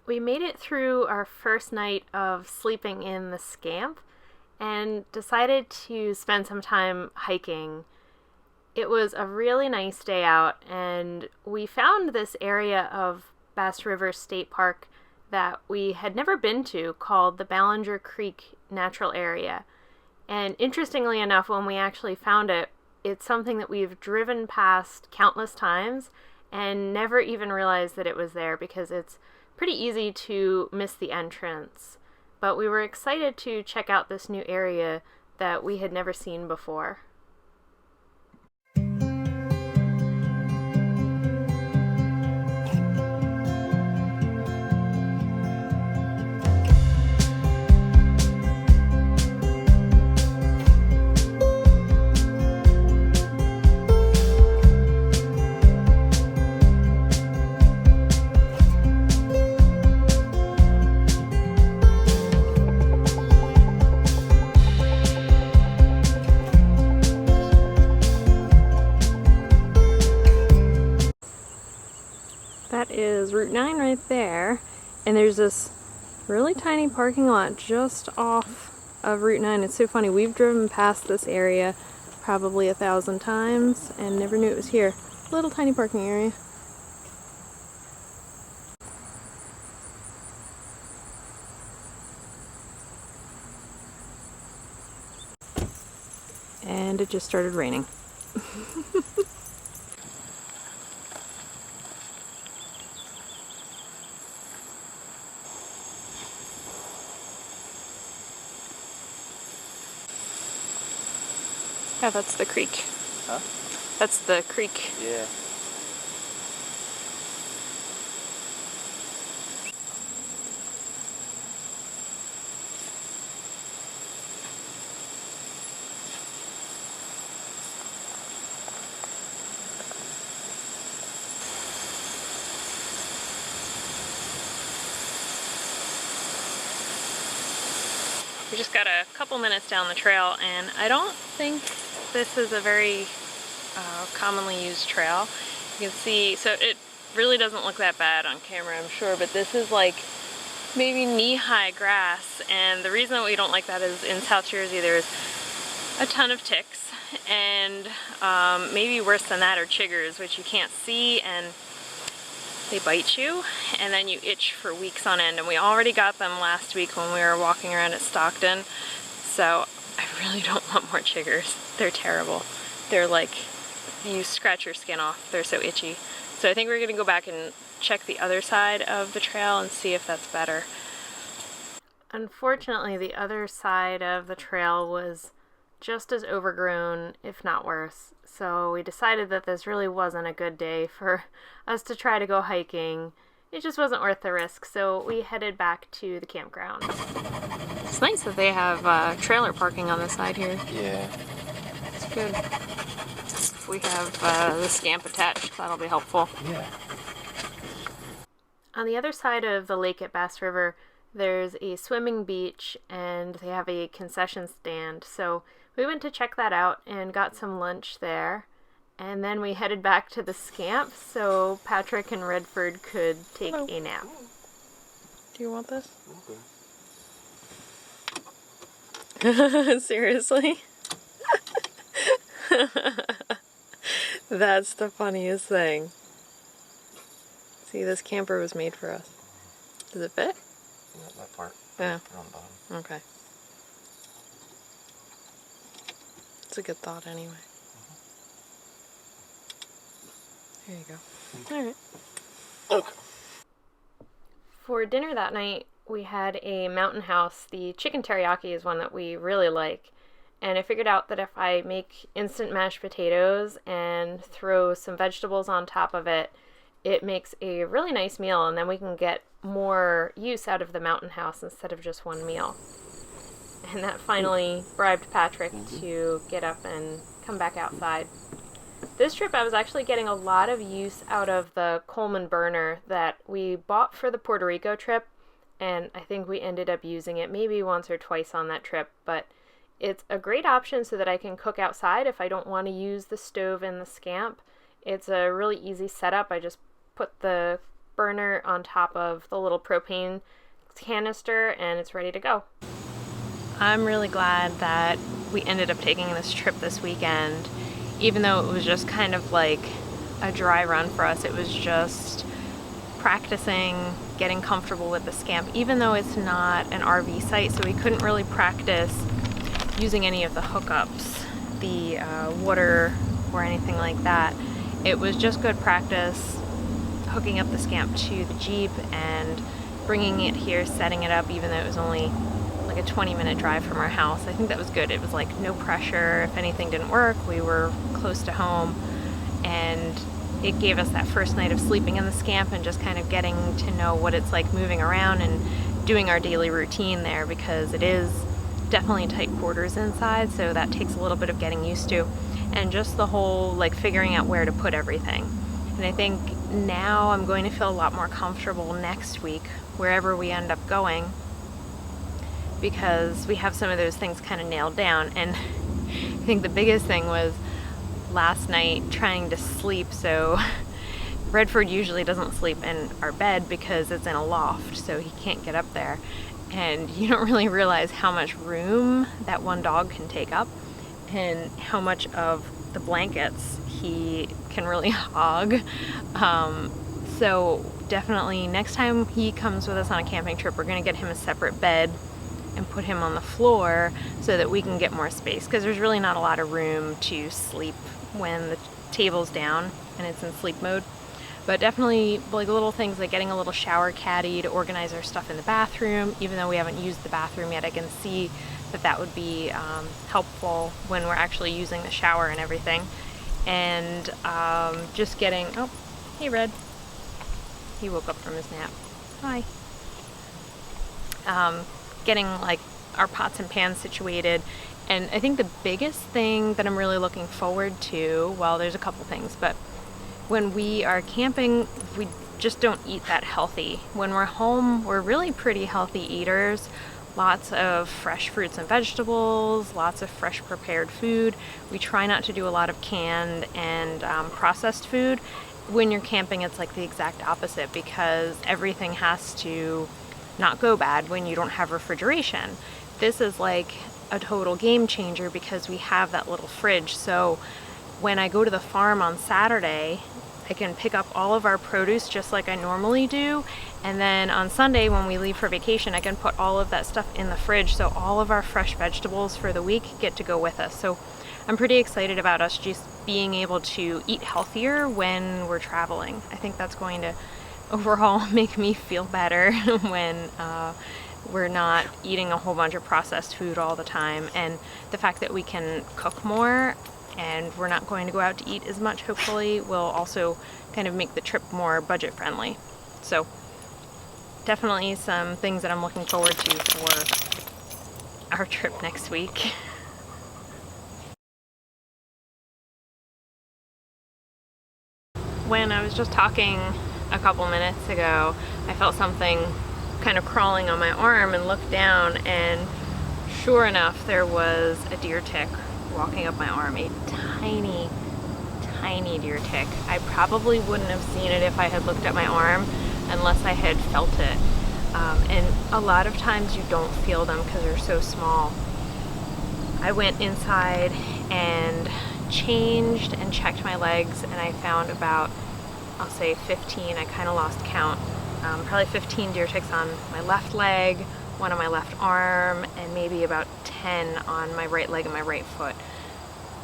We made it through our first night of sleeping in the SCAMP and decided to spend some time hiking. It was a really nice day out, and we found this area of Bass River State Park that we had never been to called the Ballanger Creek Natural Area. And interestingly enough, when we actually found it, it's something that we've driven past countless times and never even realized that it was there because it's pretty easy to miss the entrance. But we were excited to check out this new area that we had never seen before. That is Route 9 right there, and there's this really tiny parking lot just off of Route 9. It's so funny, we've driven past this area probably 1,000 times and never knew it was here. Little tiny parking area. And it just started raining. Yeah, that's the creek. Huh? That's the creek. Yeah. We just got a couple minutes down the trail, and I don't think this is a very commonly used trail. You can see, so it really doesn't look that bad on camera, I'm sure, but this is like maybe knee-high grass, and the reason that we don't like that is in South Jersey there's a ton of ticks, and maybe worse than that are chiggers, which you can't see, and they bite you, and then you itch for weeks on end. And we already got them last week when we were walking around at Stockton, so I really don't want more chiggers. They're terrible. They're like, you scratch your skin off. They're so itchy. So I think we're gonna go back and check the other side of the trail and see if that's better. Unfortunately, the other side of the trail was just as overgrown, if not worse. So we decided that this really wasn't a good day for us to try to go hiking. It just wasn't worth the risk, so we headed back to the campground. It's nice that they have trailer parking on the side here. Yeah. It's good. If we have the SCAMP attached, that'll be helpful. Yeah. On the other side of the lake at Bass River, there's a swimming beach, and they have a concession stand. So we went to check that out and got some lunch there. And then we headed back to the SCAMP so Patrick and Redford could take a nap. Do you want this? Okay. Seriously? That's the funniest thing. See, this camper was made for us. Does it fit? Yeah, that part. Yeah. On the bottom. Okay. It's a good thought anyway. There you go. Alright. Okay. For dinner that night, we had a mountain house. The chicken teriyaki is one that we really like. And I figured out that if I make instant mashed potatoes and throw some vegetables on top of it, it makes a really nice meal, and then we can get more use out of the mountain house instead of just one meal. And that finally bribed Patrick to get up and come back outside. This trip I was actually getting a lot of use out of the Coleman burner that we bought for the Puerto Rico trip, and I think we ended up using it maybe once or twice on that trip, but it's a great option so that I can cook outside if I don't want to use the stove in the SCAMP. It's a really easy setup. I just put the burner on top of the little propane canister, and it's ready to go. I'm really glad that we ended up taking this trip this weekend, even though it was just kind of like a dry run for us. It was just practicing getting comfortable with the SCAMP, even though it's not an RV site, so we couldn't really practice using any of the hookups, the water or anything like that. It was just good practice hooking up the SCAMP to the Jeep and bringing it here, setting it up, even though it was only like a 20-minute drive from our house. I think that was good. It was like no pressure. If anything didn't work, we were close to home, and it gave us that first night of sleeping in the SCAMP and just kind of getting to know what it's like moving around and doing our daily routine there, because it is definitely tight quarters inside, so that takes a little bit of getting used to, and just the whole like figuring out where to put everything. And I think now I'm going to feel a lot more comfortable next week wherever we end up going, because we have some of those things kind of nailed down. And I think the biggest thing was last night trying to sleep. So Redford usually doesn't sleep in our bed because it's in a loft, so he can't get up there. And you don't really realize how much room that one dog can take up and how much of the blankets he can really hog. So definitely next time he comes with us on a camping trip, we're going to get him a separate bed and put him on the floor so that we can get more space, because there's really not a lot of room to sleep when the table's down and it's in sleep mode. But definitely like little things like getting a little shower caddy to organize our stuff in the bathroom. Even though we haven't used the bathroom yet, I can see that that would be helpful when we're actually using the shower and everything. And just getting, oh, hey Red. He woke up from his nap. Hi. Getting like our pots and pans situated. And I think the biggest thing that I'm really looking forward to, well, there's a couple things, but when we are camping, we just don't eat that healthy. When we're home, we're really pretty healthy eaters. Lots of fresh fruits and vegetables, lots of fresh prepared food. We try not to do a lot of canned and processed food. When you're camping, it's like the exact opposite, because everything has to not go bad when you don't have refrigeration. This is like a total game changer because we have that little fridge. So when I go to the farm on Saturday, I can pick up all of our produce just like I normally do. And then on Sunday when we leave for vacation, I can put all of that stuff in the fridge. So all of our fresh vegetables for the week get to go with us. So I'm pretty excited about us just being able to eat healthier when we're traveling. I think that's going to overall make me feel better when we're not eating a whole bunch of processed food all the time. And the fact that we can cook more and we're not going to go out to eat as much, hopefully, will also kind of make the trip more budget friendly. So definitely some things that I'm looking forward to for our trip next week. When I was just talking a couple minutes ago, I felt something kind of crawling on my arm and looked down, and sure enough, there was a deer tick walking up my arm. A tiny, tiny deer tick. I probably wouldn't have seen it if I had looked at my arm unless I had felt it. And a lot of times you don't feel them because they're so small. I went inside and changed and checked my legs, and I found about, I'll say 15, I kind of lost count, probably 15 deer ticks on my left leg, one on my left arm, and maybe about 10 on my right leg and my right foot.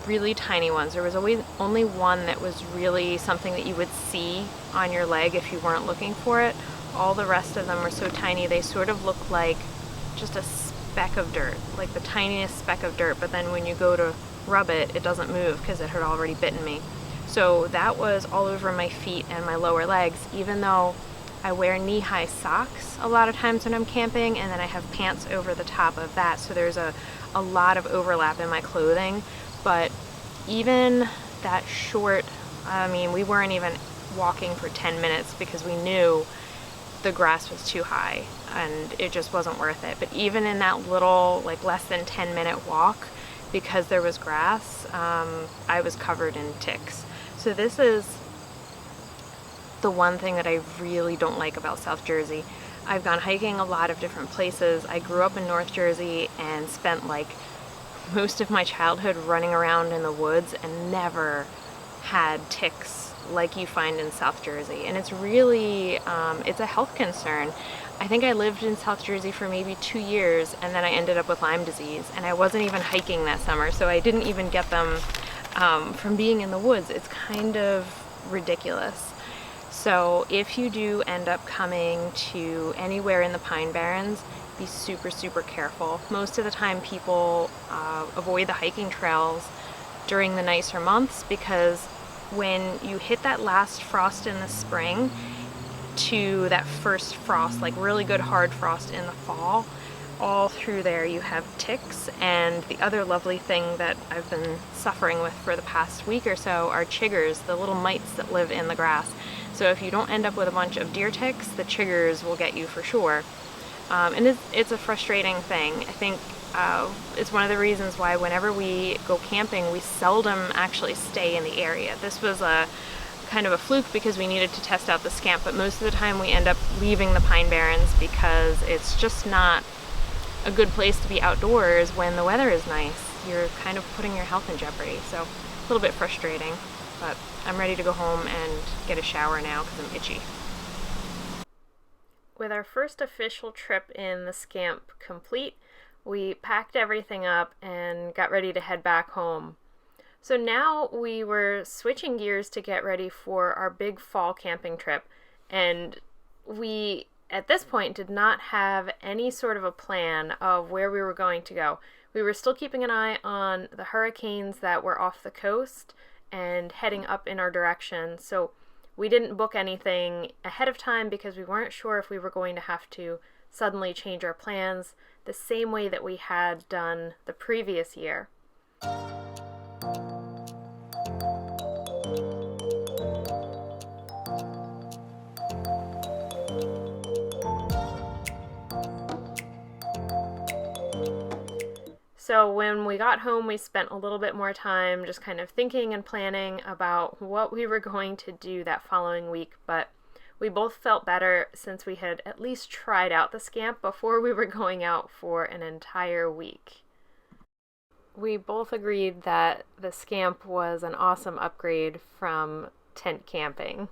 Really tiny ones. There was always only one that was really something that you would see on your leg if you weren't looking for it. All the rest of them were so tiny, they sort of look like just a speck of dirt, like the tiniest speck of dirt, but then when you go to rub it, it doesn't move because it had already bitten me. So that was all over my feet and my lower legs, even though I wear knee-high socks a lot of times when I'm camping, and then I have pants over the top of that, so there's a lot of overlap in my clothing. But even that short, I mean, we weren't even walking for 10 minutes because we knew the grass was too high and it just wasn't worth it. But even in that little, like less than 10-minute walk, because there was grass, I was covered in ticks. So this is the one thing that I really don't like about South Jersey. I've gone hiking a lot of different places. I grew up in North Jersey and spent like most of my childhood running around in the woods and never had ticks like you find in South Jersey. And it's really, it's a health concern. I think I lived in South Jersey for maybe 2 years, and then I ended up with Lyme disease, and I wasn't even hiking that summer, so I didn't even get them from being in the woods. It's kind of ridiculous. So if you do end up coming to anywhere in the Pine Barrens, be super, super careful. Most of the time people avoid the hiking trails during the nicer months, because when you hit that last frost in the spring to that first frost, like really good hard frost in the fall, all through there you have ticks. And the other lovely thing that I've been suffering with for the past week or so are chiggers, the little mites that live in the grass. So if you don't end up with a bunch of deer ticks, the chiggers will get you for sure. And it's a frustrating thing. I think it's one of the reasons why whenever we go camping, we seldom actually stay in the area. This was a kind of a fluke because we needed to test out the SCAMP, but most of the time we end up leaving the Pine Barrens because it's just not a good place to be outdoors when the weather is nice. You're kind of putting your health in jeopardy, so a little bit frustrating, but I'm ready to go home and get a shower now because I'm itchy. With our first official trip in the SCAMP complete, we packed everything up and got ready to head back home. So now we were switching gears to get ready for our big fall camping trip, and we at this point did not have any sort of a plan of where we were going to go. We were still keeping an eye on the hurricanes that were off the coast and heading up in our direction, so we didn't book anything ahead of time because we weren't sure if we were going to have to suddenly change our plans the same way that we had done the previous year. So when we got home, we spent a little bit more time just kind of thinking and planning about what we were going to do that following week, but we both felt better since we had at least tried out the SCAMP before we were going out for an entire week. We both agreed that the SCAMP was an awesome upgrade from tent camping.